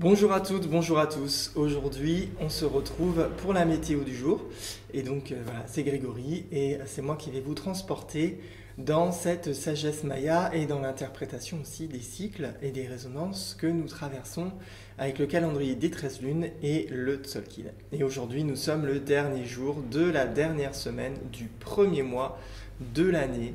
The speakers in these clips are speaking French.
Bonjour à toutes, bonjour à tous. Aujourd'hui, on se retrouve pour la météo du jour. Et donc, voilà, c'est Grégory et c'est moi qui vais vous transporter dans cette sagesse maya et dans l'interprétation aussi des cycles et des résonances que nous traversons avec le calendrier des 13 lunes et le Tzolk'in. Et aujourd'hui, nous sommes le dernier jour de la dernière semaine du premier mois de l'année.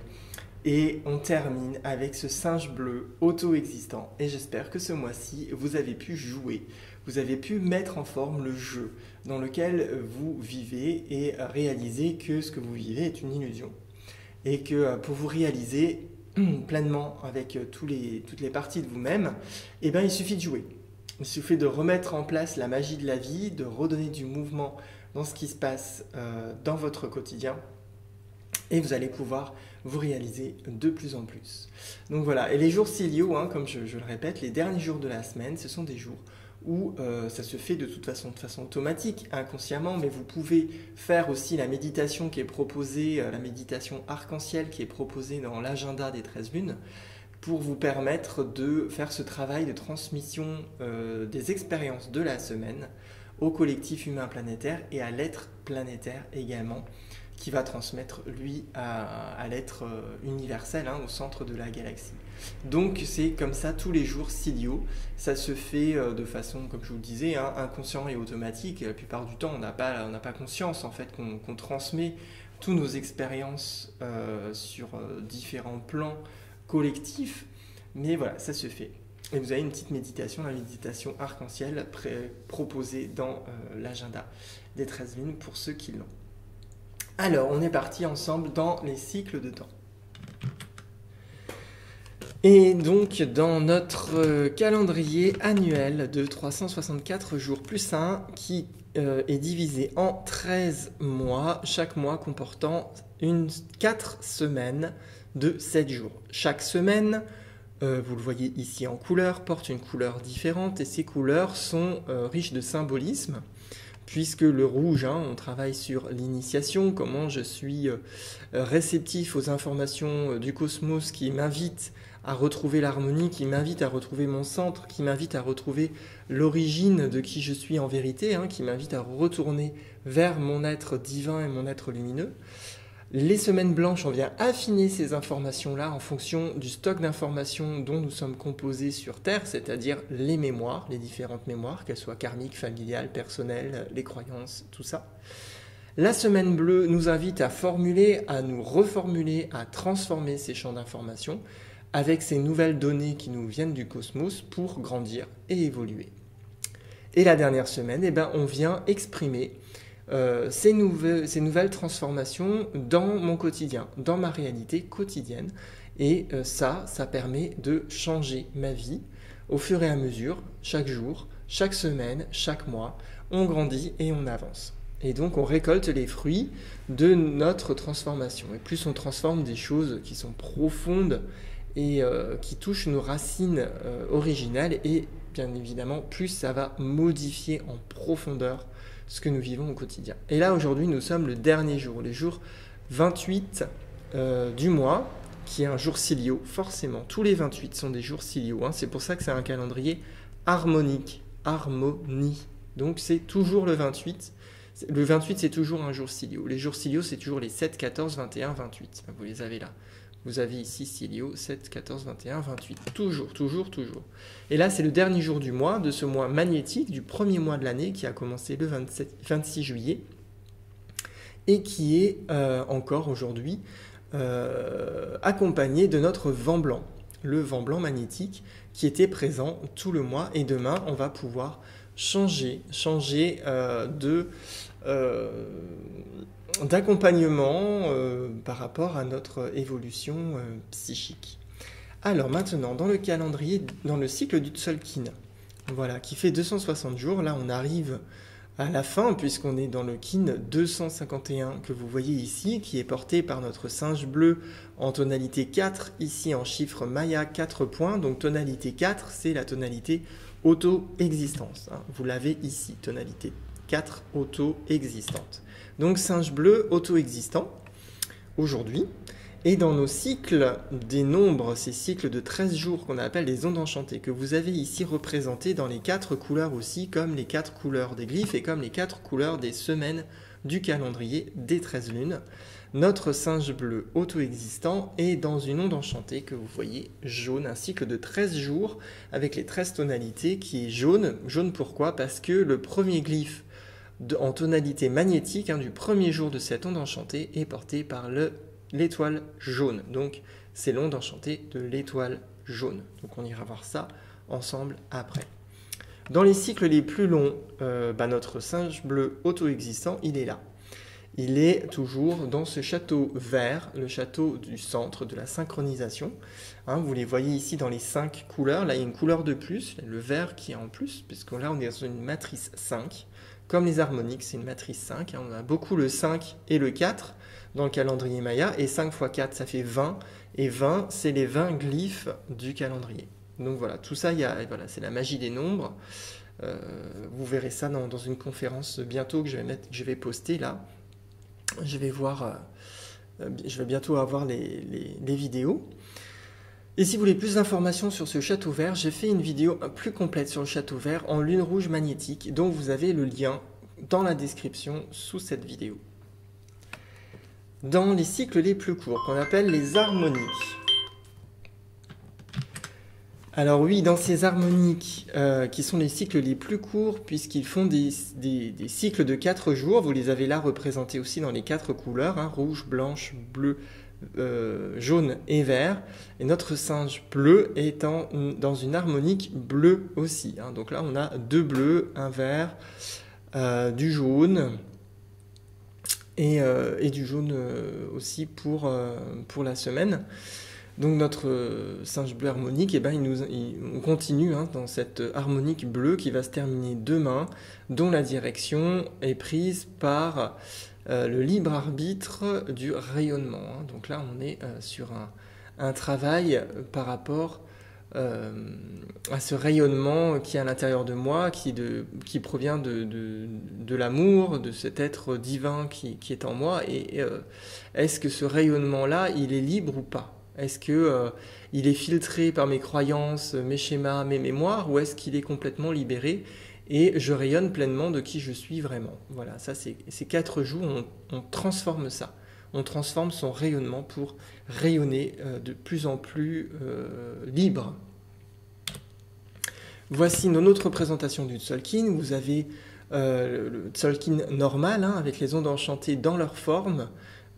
Et on termine avec ce singe bleu auto-existant. Et j'espère que ce mois-ci, vous avez pu jouer, vous avez pu mettre en forme le jeu dans lequel vous vivez et réaliser que ce que vous vivez est une illusion. Et que pour vous réaliser pleinement avec toutes les parties de vous-même, eh ben, il suffit de jouer. Il suffit de remettre en place la magie de la vie, de redonner du mouvement dans ce qui se passe dans votre quotidien. Et vous allez pouvoir vous réaliser de plus en plus. Donc voilà, et les jours ciliaux, comme je le répète, les derniers jours de la semaine, ce sont des jours où ça se fait de façon automatique, inconsciemment, mais vous pouvez faire aussi la méditation qui est proposée, la méditation arc-en-ciel qui est proposée dans l'agenda des 13 lunes, pour vous permettre de faire ce travail de transmission des expériences de la semaine au collectif humain planétaire et à l'être planétaire également, qui va transmettre, lui, à l'être universel, au centre de la galaxie. Donc c'est comme ça tous les jours ciliaux. Ça se fait de façon, comme je vous le disais, inconscient et automatique. La plupart du temps, on n'a pas conscience en fait qu'on transmet toutes nos expériences sur différents plans collectifs. Mais voilà, ça se fait. Et vous avez une petite méditation, la méditation arc-en-ciel proposée dans l'agenda des 13 lunes pour ceux qui l'ont. Alors, on est parti ensemble dans les cycles de temps. Et donc, dans notre calendrier annuel de 364 jours plus 1, qui est divisé en 13 mois, chaque mois comportant 4 semaines de 7 jours. Chaque semaine, vous le voyez ici en couleur, porte une couleur différente et ces couleurs sont riches de symbolisme. Puisque le rouge, on travaille sur l'initiation, comment je suis réceptif aux informations du cosmos qui m'invitent à retrouver l'harmonie, qui m'invitent à retrouver mon centre, qui m'invitent à retrouver l'origine de qui je suis en vérité, qui m'invitent à retourner vers mon être divin et mon être lumineux. Les semaines blanches, on vient affiner ces informations-là en fonction du stock d'informations dont nous sommes composés sur Terre, c'est-à-dire les mémoires, les différentes mémoires, qu'elles soient karmiques, familiales, personnelles, les croyances, tout ça. La semaine bleue nous invite à formuler, à nous reformuler, à transformer ces champs d'informations avec ces nouvelles données qui nous viennent du cosmos pour grandir et évoluer. Et la dernière semaine, on vient exprimer ces nouvelles transformations dans mon quotidien, dans ma réalité quotidienne. Et ça permet de changer ma vie au fur et à mesure, chaque jour, chaque semaine, chaque mois. On grandit et on avance. Et donc on récolte les fruits de notre transformation. Et plus on transforme des choses qui sont profondes et qui touchent nos racines originales, et bien évidemment, plus ça va modifier en profondeur ce que nous vivons au quotidien. Et là, aujourd'hui, nous sommes le dernier jour, le jour 28 du mois, qui est un jour ciliaux, forcément. Tous les 28 sont des jours ciliaux. C'est pour ça que c'est un calendrier harmonique, harmonie. Donc, c'est toujours le 28. Le 28, c'est toujours un jour ciliaux. Les jours ciliaux, c'est toujours les 7, 14, 21, 28. Vous les avez là. Vous avez ici ciliaux, 7, 14, 21, 28. Toujours, toujours, toujours. Et là, c'est le dernier jour du mois, de ce mois magnétique, du premier mois de l'année, qui a commencé le 26 juillet, et qui est encore aujourd'hui accompagné de notre vent blanc, le vent blanc magnétique, qui était présent tout le mois. Et demain, on va pouvoir changer d'accompagnement par rapport à notre évolution psychique. Alors maintenant, dans le calendrier, dans le cycle du Tzolk'in, voilà, qui fait 260 jours, là on arrive à la fin, puisqu'on est dans le kin 251 que vous voyez ici, qui est porté par notre singe bleu en tonalité 4, ici en chiffre maya 4 points, donc tonalité 4, c'est la tonalité auto-existence. Vous l'avez ici, tonalité 4 auto-existante. Donc singe bleu auto-existant, aujourd'hui. Et dans nos cycles des nombres, ces cycles de 13 jours qu'on appelle les ondes enchantées, que vous avez ici représentés dans les 4 couleurs aussi, comme les 4 couleurs des glyphes et comme les 4 couleurs des semaines du calendrier des 13 lunes, notre singe bleu auto-existant est dans une onde enchantée que vous voyez jaune, un cycle de 13 jours avec les 13 tonalités qui est jaune. Jaune pourquoi? Parce que le premier glyphe en tonalité magnétique du premier jour de cette onde enchantée est porté par l'étoile jaune. Donc c'est l'onde enchantée de l'étoile jaune. Donc on ira voir ça ensemble après. Dans les cycles les plus longs, notre singe bleu auto-existant, il est là. Il est toujours dans ce château vert, le château du centre de la synchronisation. Vous les voyez ici dans les 5 couleurs. Là, il y a une couleur de plus, le vert qui est en plus, puisque là, on est dans une matrice 5. Comme les harmoniques, c'est une matrice 5. On a beaucoup le 5 et le 4 dans le calendrier Maya. Et 5 x 4, ça fait 20. Et 20, c'est les 20 glyphes du calendrier. Donc voilà, tout ça, c'est la magie des nombres. Vous verrez ça dans une conférence bientôt que je vais poster là. Je vais bientôt avoir les vidéos. Et si vous voulez plus d'informations sur ce château vert, j'ai fait une vidéo plus complète sur le château vert en lune rouge magnétique, dont vous avez le lien dans la description sous cette vidéo. Dans les cycles les plus courts, qu'on appelle les harmoniques. Alors oui, dans ces harmoniques, qui sont les cycles les plus courts, puisqu'ils font des cycles de 4 jours, vous les avez là représentés aussi dans les 4 couleurs, rouge, blanche, bleu, jaune et vert. Et notre singe bleu est dans une harmonique bleue aussi. Donc là, on a 2 bleus, un vert, du jaune, et du jaune aussi pour la semaine. Donc notre singe bleu harmonique, on continue dans cette harmonique bleue qui va se terminer demain, dont la direction est prise par le libre arbitre du rayonnement. Donc là, on est sur un travail par rapport à ce rayonnement qui est à l'intérieur de moi, qui provient de l'amour, de cet être divin qui est en moi. Et est-ce que ce rayonnement-là, il est libre ou pas ? Est-ce qu'il est filtré par mes croyances, mes schémas, mes mémoires, ou est-ce qu'il est complètement libéré et je rayonne pleinement de qui je suis vraiment? Voilà, ça c'est ces 4 jours, on transforme ça. On transforme son rayonnement pour rayonner de plus en plus libre. Voici une autre représentation du Tzolk'in. Vous avez le Tzolk'in normal, avec les ondes enchantées dans leur forme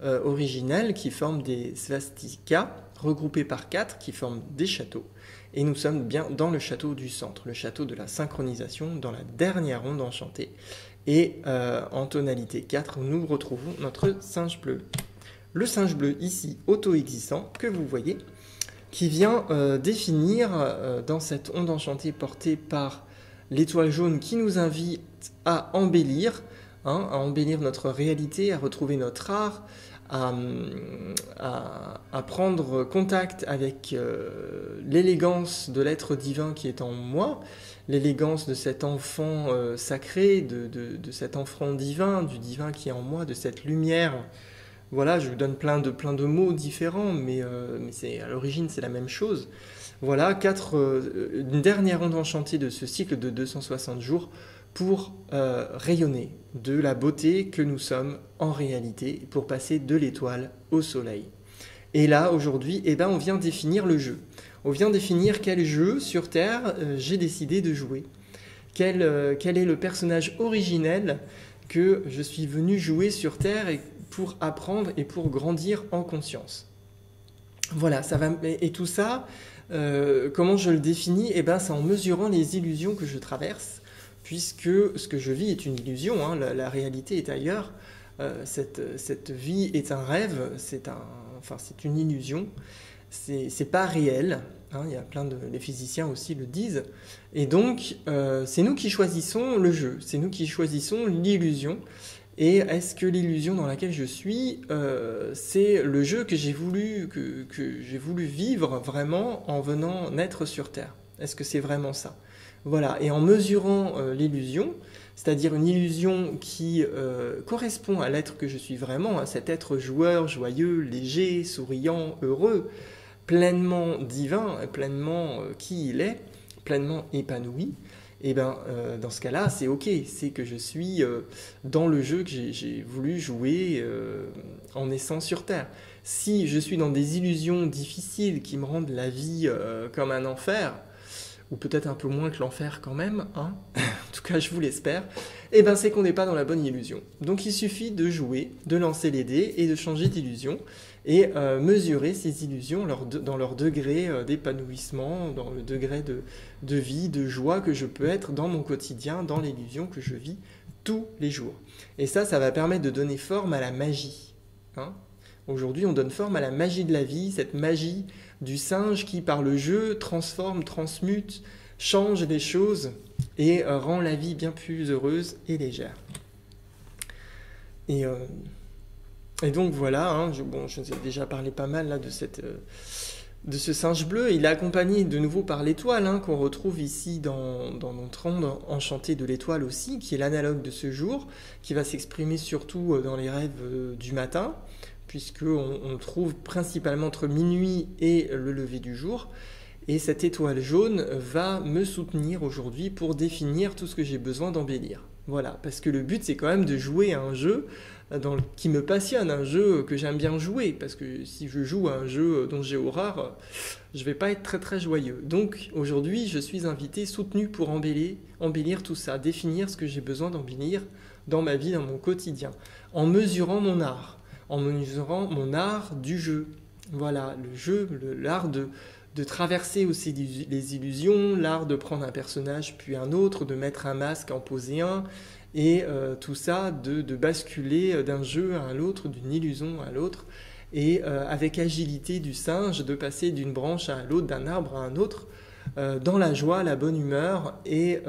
originelle, qui forment des svastikas, regroupés par 4, qui forment des châteaux. Et nous sommes bien dans le château du centre, le château de la synchronisation, dans la dernière onde enchantée. Et en tonalité 4, nous retrouvons notre singe bleu. Le singe bleu ici, auto-existant, que vous voyez, qui vient définir dans cette onde enchantée portée par l'étoile jaune qui nous invite à embellir notre réalité, à retrouver notre art, à prendre contact avec l'élégance de l'être divin qui est en moi, l'élégance de cet enfant sacré, de cet enfant divin, du divin qui est en moi, de cette lumière. Voilà, je vous donne plein de mots différents, mais à l'origine c'est la même chose. Voilà, une dernière onde enchantée de ce cycle de 260 jours pour rayonner de la beauté que nous sommes en réalité, pour passer de l'étoile au soleil. Et là, aujourd'hui, on vient définir le jeu. On vient définir quel jeu sur Terre j'ai décidé de jouer. Quel est le personnage originel que je suis venu jouer sur Terre pour apprendre et pour grandir en conscience. Voilà, et tout ça, comment je le définis? C'est en mesurant les illusions que je traverse, puisque ce que je vis est une illusion, la réalité est ailleurs, cette vie est un rêve, c'est une illusion, c'est pas réel, il y a les physiciens aussi le disent, et donc c'est nous qui choisissons le jeu, c'est nous qui choisissons l'illusion. Et est-ce que l'illusion dans laquelle je suis, c'est le jeu que j'ai voulu vivre vraiment en venant naître sur Terre? Est-ce que c'est vraiment ça? Voilà, et en mesurant l'illusion, c'est-à-dire une illusion qui correspond à l'être que je suis vraiment, à cet être joueur, joyeux, léger, souriant, heureux, pleinement divin, pleinement qui il est, pleinement épanoui, et ben dans ce cas-là, c'est ok, c'est que je suis dans le jeu que j'ai voulu jouer en naissant sur Terre. Si je suis dans des illusions difficiles qui me rendent la vie comme un enfer, ou peut-être un peu moins que l'enfer quand même, hein en tout cas je vous l'espère, et ben c'est qu'on n'est pas dans la bonne illusion. Donc il suffit de jouer, de lancer les dés et de changer d'illusion, et mesurer ces illusions dans leur degré d'épanouissement, dans le degré de vie, de joie que je peux être dans mon quotidien, dans l'illusion que je vis tous les jours. Et ça va permettre de donner forme à la magie. Hein. Aujourd'hui, on donne forme à la magie de la vie, cette magie du singe qui, par le jeu, transforme, transmute, change des choses et rend la vie bien plus heureuse et légère. Et donc voilà, hein, je vous ai déjà parlé pas mal là, de ce singe bleu. Il est accompagné de nouveau par l'étoile, hein, qu'on retrouve ici dans notre onde enchantée de l'étoile aussi, qui est l'analogue de ce jour, qui va s'exprimer surtout dans les rêves du matin, puisqu'on trouve principalement entre minuit et le lever du jour. Et cette étoile jaune va me soutenir aujourd'hui pour définir tout ce que j'ai besoin d'embellir. Voilà, parce que le but c'est quand même de jouer à un jeu qui me passionne, un jeu que j'aime bien jouer, parce que si je joue à un jeu dont j'ai horreur, je ne vais pas être très très joyeux. Donc aujourd'hui je suis invité, soutenu pour embellir tout ça, définir ce que j'ai besoin d'embellir dans ma vie, dans mon quotidien, en mesurant mon art. En mesurant mon art du jeu. Voilà, le jeu, l'art de traverser aussi les illusions, l'art de prendre un personnage puis un autre, de mettre un masque, en poser un, et tout ça, de basculer d'un jeu à l'autre, d'une illusion à l'autre, et avec agilité du singe, de passer d'une branche à l'autre, d'un arbre à un autre, dans la joie, la bonne humeur et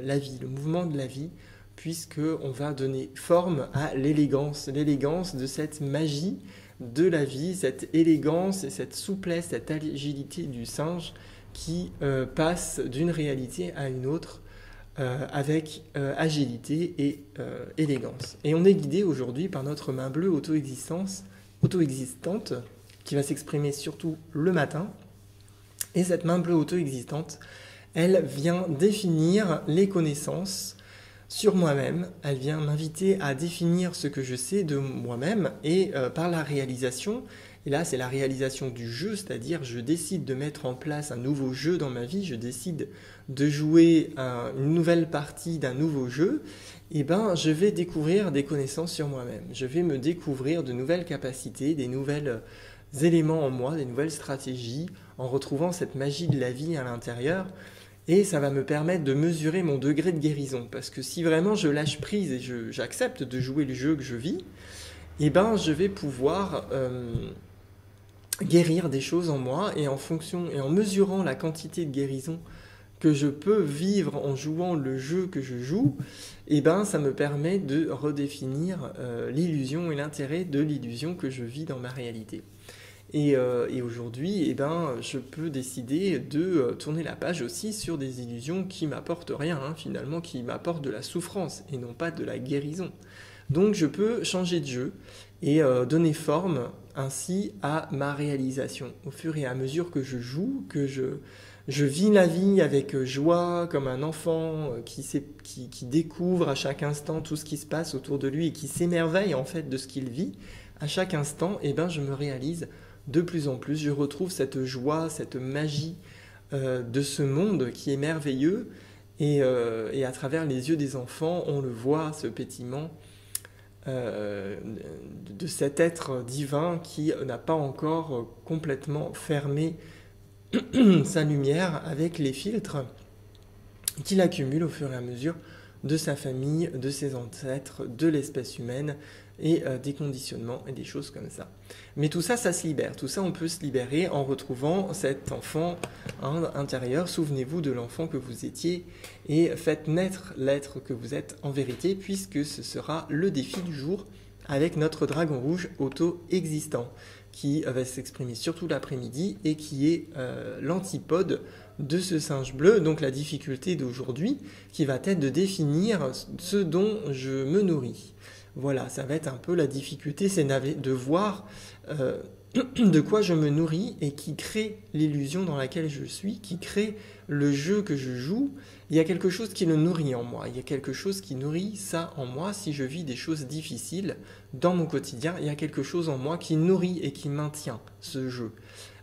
la vie, le mouvement de la vie, puisqu'on va donner forme à l'élégance de cette magie de la vie, cette élégance et cette souplesse, cette agilité du singe qui passe d'une réalité à une autre avec agilité et élégance. Et on est guidé aujourd'hui par notre main bleue auto-existante, qui va s'exprimer surtout le matin. Et cette main bleue auto-existante, elle vient définir les connaissances sur moi-même, elle vient m'inviter à définir ce que je sais de moi-même et par la réalisation, et là c'est la réalisation du jeu, c'est-à-dire je décide de mettre en place un nouveau jeu dans ma vie, je décide de jouer une nouvelle partie d'un nouveau jeu, et ben je vais découvrir des connaissances sur moi-même, je vais me découvrir de nouvelles capacités, des nouvelles éléments en moi, des nouvelles stratégies, en retrouvant cette magie de la vie à l'intérieur. Et ça va me permettre de mesurer mon degré de guérison. Parce que si vraiment je lâche prise et j'accepte de jouer le jeu que je vis, eh ben je vais pouvoir guérir des choses en moi. Et en fonction et en mesurant la quantité de guérison que je peux vivre en jouant le jeu que je joue, eh ben ça me permet de redéfinir l'illusion et l'intérêt de l'illusion que je vis dans ma réalité. Et aujourd'hui, eh ben, je peux décider de tourner la page aussi sur des illusions qui m'apportent rien, hein, finalement, qui m'apportent de la souffrance et non pas de la guérison. Donc je peux changer de jeu et donner forme ainsi à ma réalisation. Au fur et à mesure que je joue, que je vis la vie avec joie, comme un enfant qui découvre à chaque instant tout ce qui se passe autour de lui et qui s'émerveille en fait de ce qu'il vit, à chaque instant, eh ben, je me réalise de plus en plus, je retrouve cette joie, cette magie de ce monde qui est merveilleux et à travers les yeux des enfants, on le voit, ce pétillement de cet être divin qui n'a pas encore complètement fermé sa lumière avec les filtres qu'il accumule au fur et à mesure de sa famille, de ses ancêtres, de l'espèce humaine et des conditionnements et des choses comme ça. Mais tout ça, ça se libère. Tout ça, on peut se libérer en retrouvant cet enfant intérieur. Souvenez-vous de l'enfant que vous étiez et faites naître l'être que vous êtes en vérité, puisque ce sera le défi du jour avec notre dragon rouge auto-existant. qui va s'exprimer surtout l'après-midi et qui est l'antipode de ce singe bleu. Donc la difficulté d'aujourd'hui qui va être de définir ce dont je me nourris. Voilà, ça va être un peu la difficulté, c'est de voir de quoi je me nourris et qui crée l'illusion dans laquelle je suis, qui crée le jeu que je joue. Il y a quelque chose qui le nourrit en moi, il y a quelque chose qui nourrit ça en moi. Si je vis des choses difficiles dans mon quotidien, il y a quelque chose en moi qui nourrit et qui maintient ce jeu.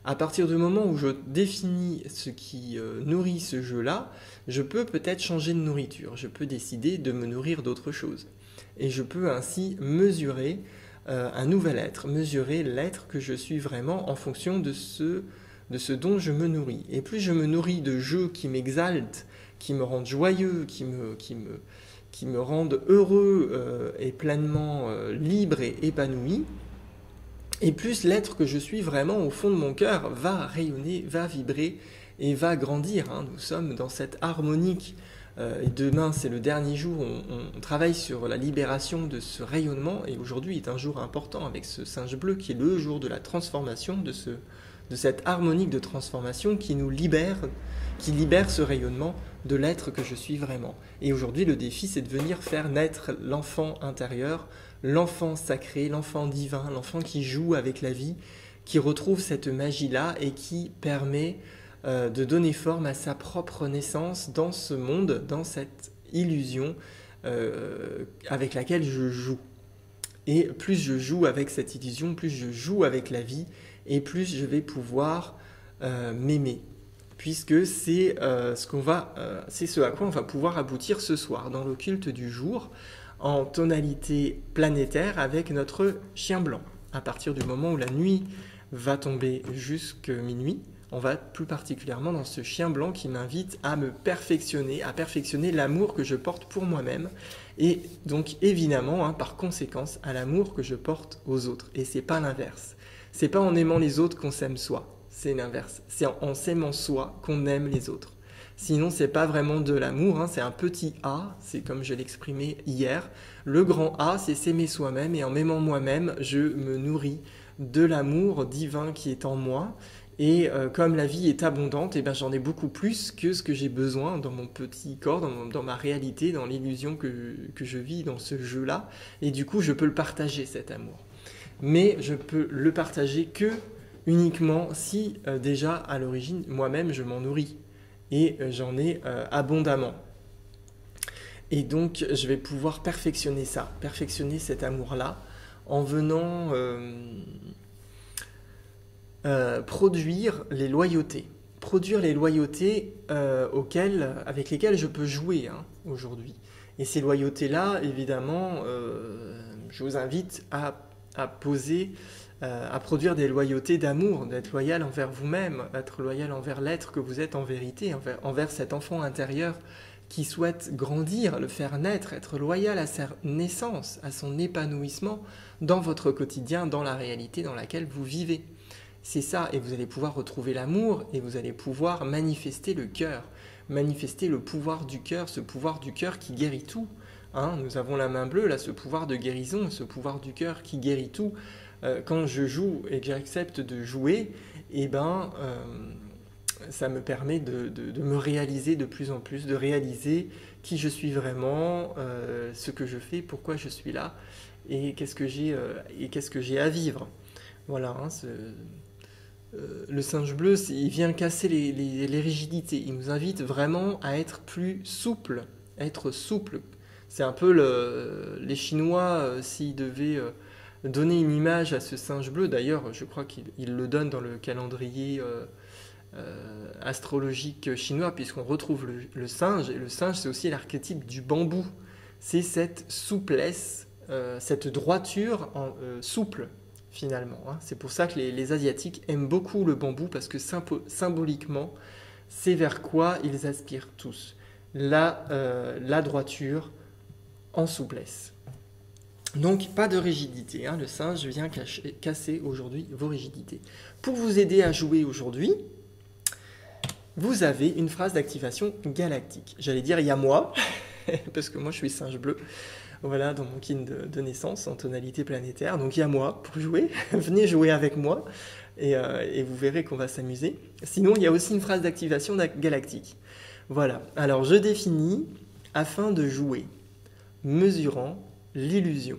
À partir du moment où je définis ce qui nourrit ce jeu-là, je peux peut-être changer de nourriture, je peux décider de me nourrir d'autre chose. Et je peux ainsi mesurer un nouvel être, mesurer l'être que je suis vraiment en fonction de ce dont je me nourris. Et plus je me nourris de jeux qui m'exaltent, qui me rendent joyeux, qui me rendent heureux et pleinement libre et épanoui, et plus l'être que je suis vraiment au fond de mon cœur va rayonner, va vibrer et va grandir. Nous sommes dans cette harmonique. Et demain, c'est le dernier jour où on travaille sur la libération de ce rayonnement. Et aujourd'hui est un jour important avec ce singe bleu qui est le jour de la transformation, de cette harmonique de transformation qui nous libère, qui libère ce rayonnement de l'être que je suis vraiment. Et aujourd'hui, le défi, c'est de venir faire naître l'enfant intérieur, l'enfant sacré, l'enfant divin, l'enfant qui joue avec la vie, qui retrouve cette magie-là et qui permet de donner forme à sa propre naissance dans ce monde, dans cette illusion avec laquelle je joue. Et plus je joue avec cette illusion, plus je joue avec la vie, et plus je vais pouvoir m'aimer. Puisque c'est ce à quoi on va pouvoir aboutir ce soir, dans l'occulte du jour, en tonalité planétaire avec notre chien blanc. À partir du moment où la nuit va tomber jusqu'à minuit, on va plus particulièrement dans ce chien blanc qui m'invite à me perfectionner, à perfectionner l'amour que je porte pour moi-même et donc évidemment, par conséquence, à l'amour que je porte aux autres. Et c'est pas l'inverse. C'est pas en aimant les autres qu'on s'aime soi, c'est l'inverse. C'est en s'aimant soi qu'on aime les autres. Sinon, c'est pas vraiment de l'amour, c'est un petit A, c'est comme je l'exprimais hier. Le grand A, c'est s'aimer soi-même et en m'aimant moi-même, je me nourris de l'amour divin qui est en moi. Et comme la vie est abondante, j'en ai beaucoup plus que ce que j'ai besoin dans mon petit corps, dans ma réalité, dans l'illusion que je vis dans ce jeu-là. Et du coup, je peux le partager, cet amour. Mais je peux le partager que uniquement si déjà, à l'origine, moi-même, je m'en nourris. Et j'en ai abondamment. Et donc, je vais pouvoir perfectionner ça, perfectionner cet amour-là, en venant... produire les loyautés avec lesquelles je peux jouer aujourd'hui. Et ces loyautés-là, évidemment, je vous invite à produire des loyautés d'amour, d'être loyal envers vous-même, être loyal envers l'être que vous êtes en vérité, envers cet enfant intérieur qui souhaite grandir, le faire naître, être loyal à sa naissance, à son épanouissement dans votre quotidien, dans la réalité dans laquelle vous vivez. C'est ça, et vous allez pouvoir retrouver l'amour, et vous allez pouvoir manifester le cœur, manifester le pouvoir du cœur, ce pouvoir du cœur qui guérit tout. Nous avons la main bleue, là, ce pouvoir de guérison, ce pouvoir du cœur qui guérit tout. Quand je joue et que j'accepte de jouer, ça me permet de me réaliser de plus en plus, de réaliser qui je suis vraiment, ce que je fais, pourquoi je suis là, et qu'est-ce que j'ai à vivre. Voilà, le singe bleu, il vient casser les rigidités. Il nous invite vraiment à être plus souple, à être souple. C'est un peu les Chinois, s'ils devaient donner une image à ce singe bleu. D'ailleurs, je crois qu'ils le donnent dans le calendrier astrologique chinois, puisqu'on retrouve le singe. Et le singe, c'est aussi l'archétype du bambou. C'est cette souplesse, cette droiture souple. Finalement, c'est pour ça que les Asiatiques aiment beaucoup le bambou, parce que symboliquement, c'est vers quoi ils aspirent tous. La droiture en souplesse. Donc, pas de rigidité. Le singe vient casser aujourd'hui vos rigidités. Pour vous aider à jouer aujourd'hui, vous avez une phrase d'activation galactique. J'allais dire, il y a moi, parce que moi je suis singe bleu. voilà, dans mon kin de naissance en tonalité planétaire. Donc il y a moi pour jouer. Venez jouer avec moi et vous verrez qu'on va s'amuser. Sinon, il y a aussi une phrase d'activation galactique. Voilà. Alors je définis afin de jouer, mesurant l'illusion.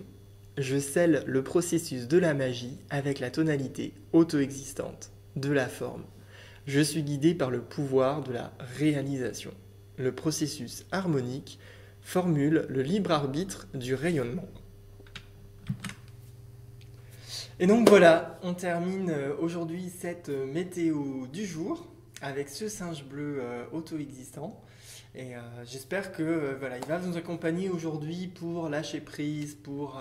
Je scelle le processus de la magie avec la tonalité auto-existante de la forme. Je suis guidé par le pouvoir de la réalisation. Le processus harmonique formule le libre arbitre du rayonnement. Et donc voilà, on termine aujourd'hui cette météo du jour avec ce singe bleu auto-existant. Et j'espère que voilà, il va nous accompagner aujourd'hui pour lâcher prise, pour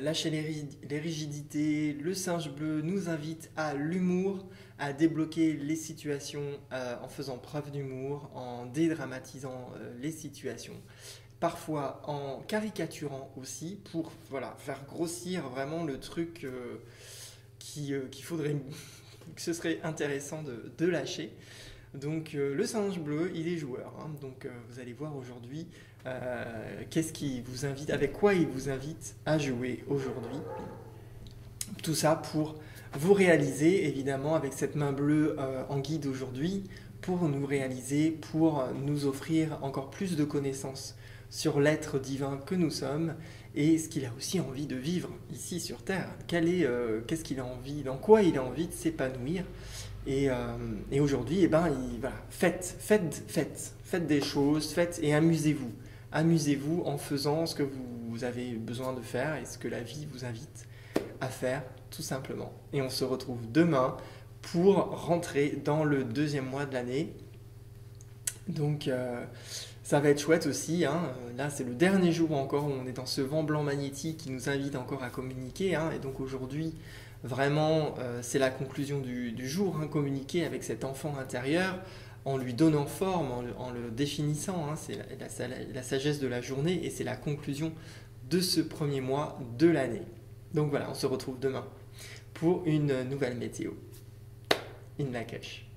lâcher les rigidités. Le singe bleu nous invite à l'humour, à débloquer les situations en faisant preuve d'humour, en dédramatisant les situations. Parfois en caricaturant aussi pour voilà, faire grossir vraiment le truc qu'il faudrait, que ce serait intéressant de lâcher. Donc le singe bleu, il est joueur. Hein. Donc vous allez voir aujourd'hui qu'est-ce qui vous invite, avec quoi il vous invite à jouer aujourd'hui. Tout ça pour vous réaliser, évidemment, avec cette main bleue en guide aujourd'hui, pour nous réaliser, pour nous offrir encore plus de connaissances sur l'être divin que nous sommes et ce qu'il a aussi envie de vivre ici sur Terre. Qu'est-ce qu'il a envie, dans quoi il a envie de s'épanouir. Et aujourd'hui, voilà, faites des choses, faites et amusez-vous. Amusez-vous en faisant ce que vous avez besoin de faire et ce que la vie vous invite à faire, tout simplement. Et on se retrouve demain pour rentrer dans le 2e mois de l'année. Donc ça va être chouette aussi. Hein. Là, c'est le dernier jour encore où on est dans ce vent blanc magnétique qui nous invite encore à communiquer. Hein. Et donc aujourd'hui, vraiment, c'est la conclusion du jour, hein, communiquer avec cet enfant intérieur en lui donnant forme, en le définissant. Hein, c'est la sagesse de la journée et c'est la conclusion de ce premier mois de l'année. Donc voilà, on se retrouve demain pour une nouvelle météo. In Lak'ech.